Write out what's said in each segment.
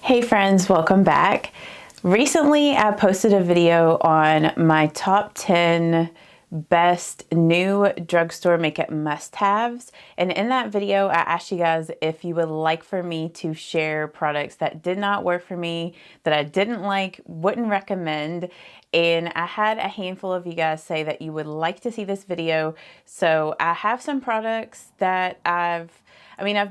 Hey friends, welcome back. Recently I posted a video on my top 10 best new drugstore makeup must-haves, and in that video I asked you guys if you would like for me to share products that did not work for me, that I didn't like, wouldn't recommend, and I had a handful of you guys say that you would like to see this video. So I have some products that I've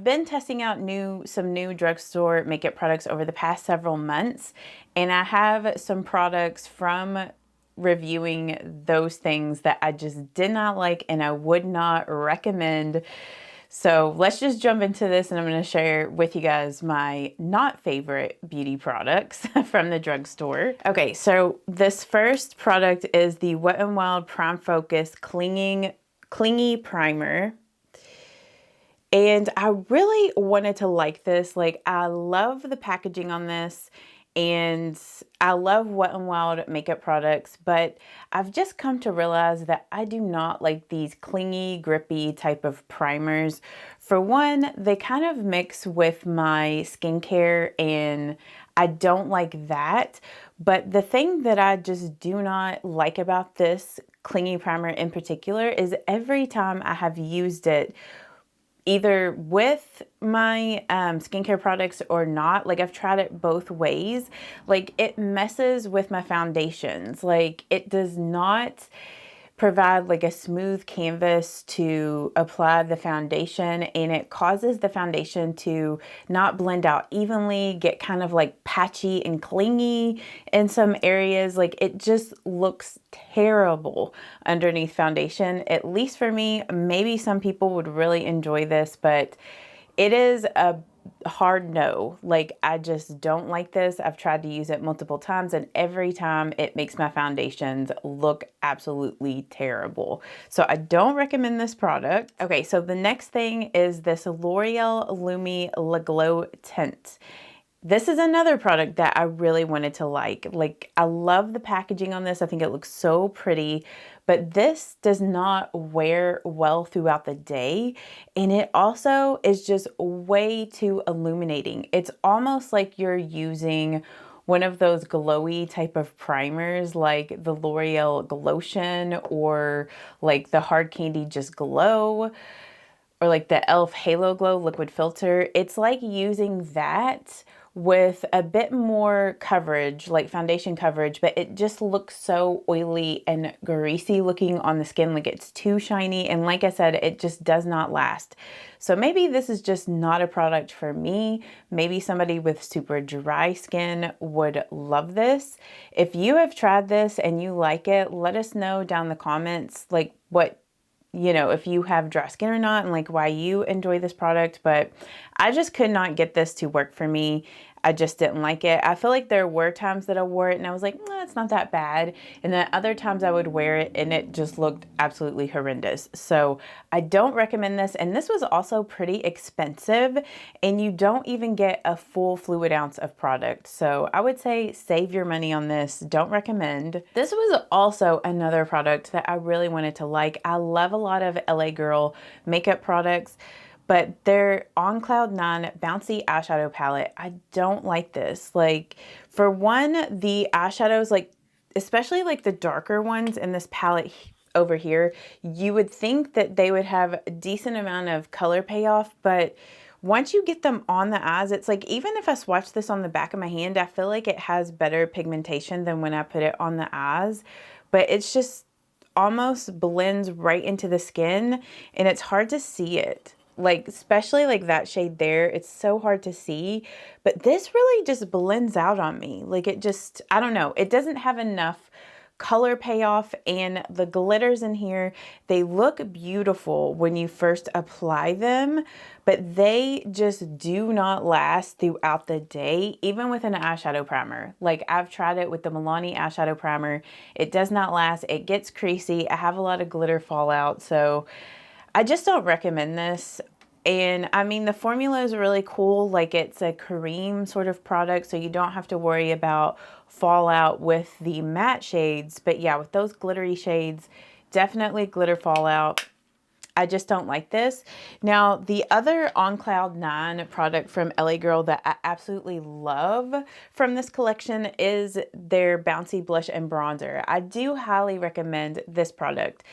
been testing out some new drugstore makeup products over the past several months, and I have some products from reviewing those things that I just did not like and I would not recommend. So let's just jump into this, and I'm going to share with you guys my not favorite beauty products from the drugstore. Okay, so this first product is the Wet n Wild Prime Focus Clingy Primer. And I really wanted to like this. Like, I love the packaging on this, and I love Wet n Wild makeup products, but I've just come to realize that I do not like these clingy, grippy type of primers. For one, they kind of mix with my skincare, and I don't like that. But the thing that I just do not like about this clingy primer in particular is every time I have used it, either with my skincare products or not, like I've tried it both ways, like it messes with my foundations. Like, it does not provide like a smooth canvas to apply the foundation, and it causes the foundation to not blend out evenly, get kind of like patchy and clingy in some areas. Like, it just looks terrible underneath foundation, at least for me. Maybe some people would really enjoy this, but it is a hard no. Like, I just don't like this. I've tried to use it multiple times, and every time it makes my foundations look absolutely terrible. So I don't recommend this product. Okay, so the next thing is this L'Oreal Lumi Glow Tint. This is another product that I really wanted to like. Like, I love the packaging on this. I think it looks so pretty, but this does not wear well throughout the day. And it also is just way too illuminating. It's almost like you're using one of those glowy type of primers, like the L'Oreal Lotion, or like the Hard Candy Just Glow, or like the e.l.f. Halo Glow liquid filter. It's like using that with a bit more coverage, like foundation coverage, but it just looks so oily and greasy looking on the skin. Like, it's too shiny, and like I said, it just does not last. So maybe this is just not a product for me. Maybe somebody with super dry skin would love this. If you have tried this and you like it, let us know down in the comments, like if you have dry skin or not, and like why you enjoy this product. But I just could not get this to work for me. I just didn't like it. I feel like there were times that I wore it and I was like, it's not that bad. And then other times I would wear it and it just looked absolutely horrendous. So I don't recommend this. And this was also pretty expensive, and you don't even get a full fluid ounce of product. So I would say save your money on this. Don't recommend. This was also another product that I really wanted to like. I love a lot of LA Girl makeup products, but their On Cloud 9 Bouncy eyeshadow palette, I don't like this. Like, for one, the eyeshadows, like especially like the darker ones in this palette over here, you would think that they would have a decent amount of color payoff, but once you get them on the eyes, it's like, even if I swatch this on the back of my hand, I feel like it has better pigmentation than when I put it on the eyes. But it's just almost blends right into the skin, and it's hard to see it. Like, especially like that shade there, it's so hard to see, but this really just blends out on me. Like, it just, I don't know, it doesn't have enough color payoff. And the glitters in here, they look beautiful when you first apply them, but they just do not last throughout the day, even with an eyeshadow primer. Like, I've tried it with the Milani eyeshadow primer. It does not last. It gets creasy. I have a lot of glitter fallout, so I just don't recommend this. And I mean, the formula is really cool. Like, it's a cream sort of product, so you don't have to worry about fallout with the matte shades. But yeah, with those glittery shades, definitely glitter fallout. I just don't like this. Now, the other On Cloud 9 product from LA Girl that I absolutely love from this collection is their Bouncy Blush and Bronzer. I do highly recommend this product.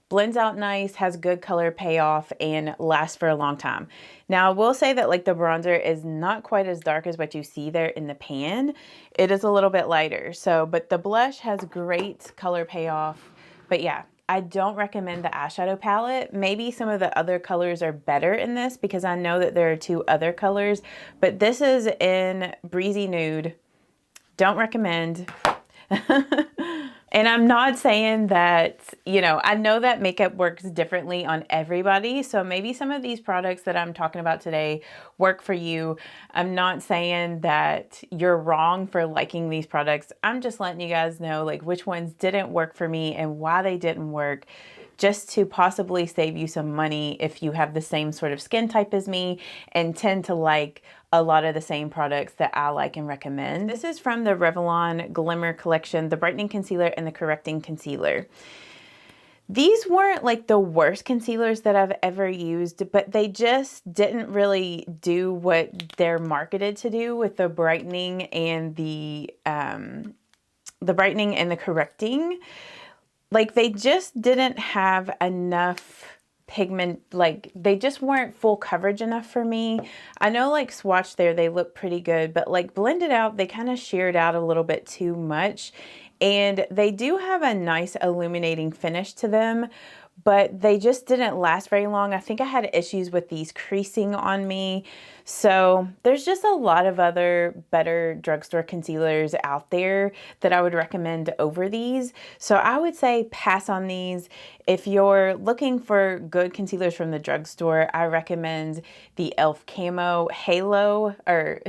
Blends out nice, has good color payoff, and lasts for a long time. Now, I will say that like the bronzer is not quite as dark as what you see there in the pan. It is a little bit lighter. So, but the blush has great color payoff. But yeah, I don't recommend the eyeshadow palette. Maybe some of the other colors are better in this because I know that there are 2 other colors, but this is in Breezy Nude. Don't recommend. And I'm not saying that, you know, I know that makeup works differently on everybody. So maybe some of these products that I'm talking about today work for you. I'm not saying that you're wrong for liking these products. I'm just letting you guys know like which ones didn't work for me and why they didn't work, just to possibly save you some money if you have the same sort of skin type as me and tend to like a lot of the same products that I like and recommend. This is from the Revlon Glimmer collection, the Brightening Concealer and the Correcting Concealer. These weren't like the worst concealers that I've ever used, but they just didn't really do what they're marketed to do with the brightening and the brightening and the correcting. Like they just didn't have enough pigment, like they just weren't full coverage enough for me. I know like swatch there, they look pretty good, but like blended out, they kind of sheared out a little bit too much. And they do have a nice illuminating finish to them, but they just didn't last very long. I think I had issues with these creasing on me. So there's just a lot of other better drugstore concealers out there that I would recommend over these. So I would say pass on these. If you're looking for good concealers from the drugstore, I recommend the e.l.f. Camo Halo or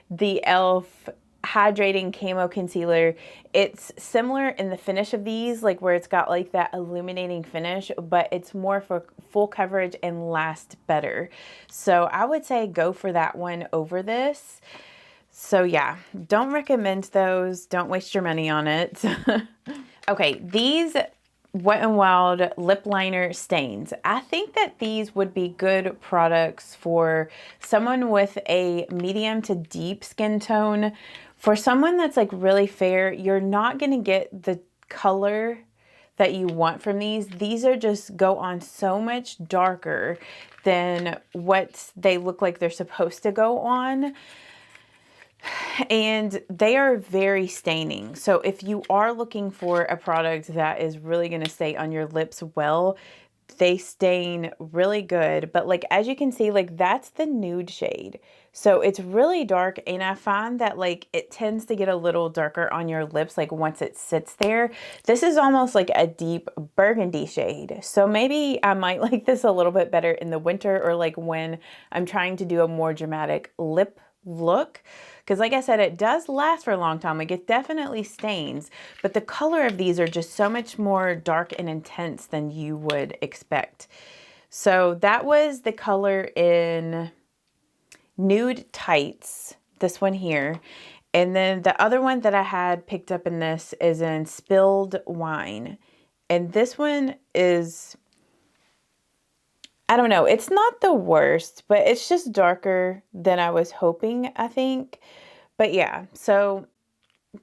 the e.l.f. Hydrating Camo Concealer. It's similar in the finish of these, like where it's got like that illuminating finish, but it's more for full coverage and lasts better. So I would say go for that one over this. So yeah, don't recommend those. Don't waste your money on it. Okay, these Wet n Wild lip liner stains. I think that these would be good products for someone with a medium to deep skin tone. For someone that's like really fair, you're not gonna get the color that you want from these. These are just go on so much darker than what they look like they're supposed to go on. And they are very staining. So if you are looking for a product that is really going to stay on your lips well, they stain really good. But like, as you can see, like that's the nude shade. So it's really dark. And I find that like it tends to get a little darker on your lips. Like once it sits there, this is almost like a deep burgundy shade. So maybe I might like this a little bit better in the winter or like when I'm trying to do a more dramatic lip look. Because like I said, it does last for a long time. Like it definitely stains, but the color of these are just so much more dark and intense than you would expect. So that was the color in Nude Tights, this one here. And then the other one that I had picked up in this is in Spilled Wine. And this one is, I don't know, it's not the worst, but it's just darker than I was hoping, I think. But yeah, so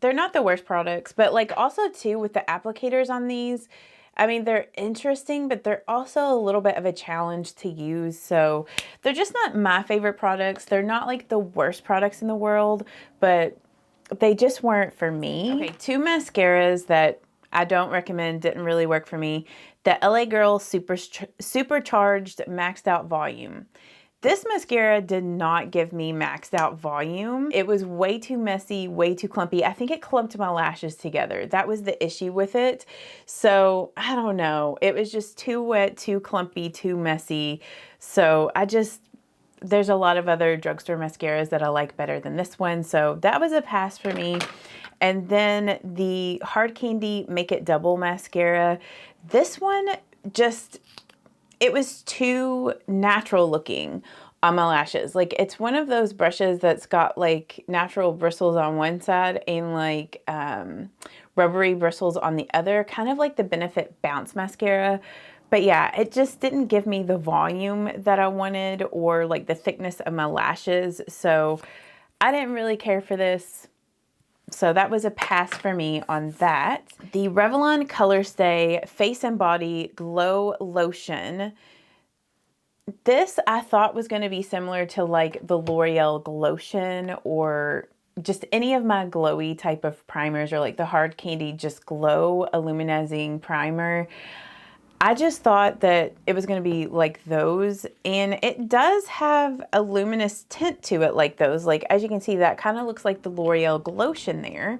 they're not the worst products, but like also too with the applicators on these, I mean, they're interesting, but they're also a little bit of a challenge to use. So they're just not my favorite products. They're not like the worst products in the world, but they just weren't for me. Okay, 2 mascaras that I don't recommend, didn't really work for me. The LA Girl Supercharged Maxed Out Volume. This mascara did not give me maxed out volume. It was way too messy, way too clumpy. I think it clumped my lashes together. That was the issue with it. So I don't know. It was just too wet, too clumpy, too messy. So there's a lot of other drugstore mascaras that I like better than this one. So that was a pass for me. And then the Hard Candy Make It Double mascara. This one it was too natural looking on my lashes. Like it's one of those brushes that's got like natural bristles on one side and like rubbery bristles on the other, kind of like the Benefit Bounce mascara. But yeah, it just didn't give me the volume that I wanted or like the thickness of my lashes. So I didn't really care for this. So that was a pass for me on that. The Revlon ColorStay Face and Body Glow Lotion. This I thought was going to be similar to like the L'Oreal Lotion or just any of my glowy type of primers, or like the Hard Candy Just Glow Illuminizing Primer. I just thought that it was going to be like those, and it does have a luminous tint to it like those. Like, as you can see, that kind of looks like the L'Oreal Lotion there.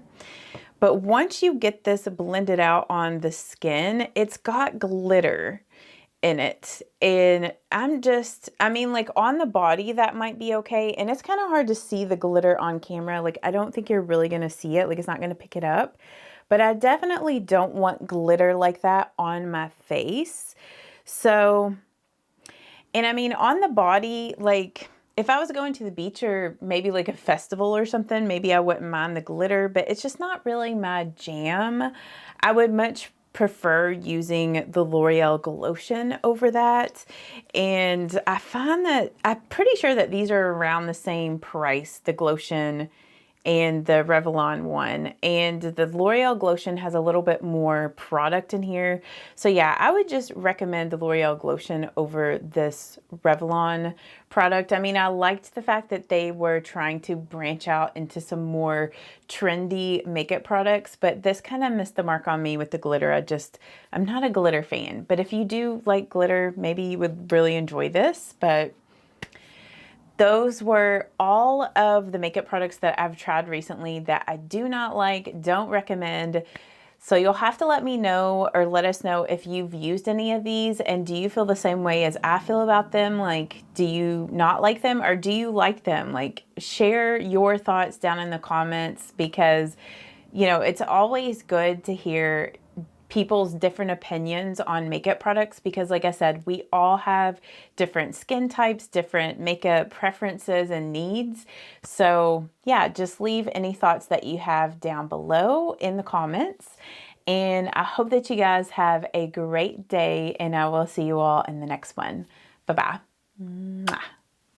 But once you get this blended out on the skin, it's got glitter in it. And I mean, like on the body, that might be okay. And it's kind of hard to see the glitter on camera. Like, I don't think you're really going to see it. Like, it's not going to pick it up. But I definitely don't want glitter like that on my face. So, and I mean, on the body, like if I was going to the beach or maybe like a festival or something, maybe I wouldn't mind the glitter, but it's just not really my jam. I would much prefer using the L'Oreal Lotion over that. And I find that I'm pretty sure that these are around the same price, the Lotion and the Revlon one. And the L'Oreal Lotion has a little bit more product in here. So yeah, I would just recommend the L'Oreal Lotion over this Revlon product. I mean, I liked the fact that they were trying to branch out into some more trendy makeup products, but this kind of missed the mark on me with the glitter. I'm not a glitter fan, but if you do like glitter, maybe you would really enjoy this. But those were all of the makeup products that I've tried recently that I do not like, don't recommend. So you'll have to let me know, or let us know if you've used any of these, and do you feel the same way as I feel about them? Like, do you not like them, or do you like them? Like, share your thoughts down in the comments, because, you know, it's always good to hear people's different opinions on makeup products, because like I said, we all have different skin types, different makeup preferences and needs. So yeah, just leave any thoughts that you have down below in the comments. And I hope that you guys have a great day, and I will see you all in the next one. Bye-bye.